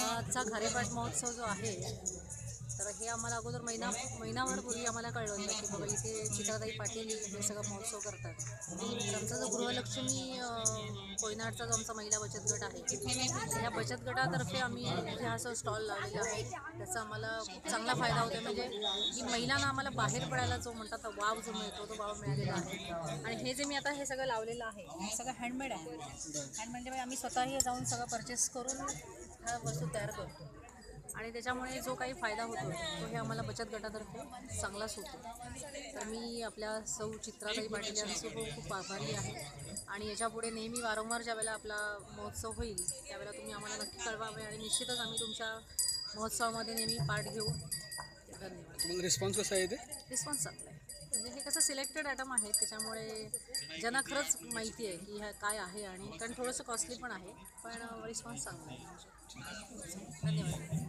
आजचा खारेपाट महोत्सव जो आहे तर हे आम्हाला अगोदर महिनाभर पूर्वी आम्हाला कळलं होतं की बाबा इथे चित्राताई पाटील हे सगळं महोत्सव करतात. तर आमचा जो गृहलक्ष्मी कोयनाडचा जो आमचा महिला बचत गट आहे ह्या बचत गटातर्फे आम्ही इथे हा जो स्टॉल लावलेला आहे त्याचा आम्हाला खूप चांगला फायदा होतो. म्हणजे की महिलांना आम्हाला बाहेर पडायला जो म्हणतात वाव जो मिळतो तो वाव मिळालेला आहे. आणि हे जे मी आता हे सगळं लावलेलं आहे हे सगळं हँडमेड आहे. हँडमेड म्हणजे आम्ही स्वतःही जाऊन सगळं परचेस करून ह्या वस्तू तयार करतो आणि त्याच्यामुळे जो काही फायदा होतो तो हे आम्हाला बचत गटातर्फे चांगलाच होतो. तर मी आपल्या सौ चित्राताई पाटील यांची खूप आभारी आहे आणि याच्यापुढे नेहमी वारंवार ज्यावेळेला आपला महोत्सव होईल त्यावेळेला तुम्ही आम्हाला नक्की कळवावे आणि निश्चितच आम्ही तुमच्या महोत्सवामध्ये नेहमी पार्ट घेऊ. धन्यवाद. तुम्हाला रिस्पॉन्स कसा आहे? ते रिस्पॉन्स चांगला आहे. म्हणजे हे कसं सिलेक्टेड आयटम आहे त्याच्यामुळे ज्यांना खरंच माहिती आहे की ह्या काय आहे आणि कारण थोडंसं कॉस्टली पण आहे पण रिस्पॉन्स चांगला आहे. धन्यवाद.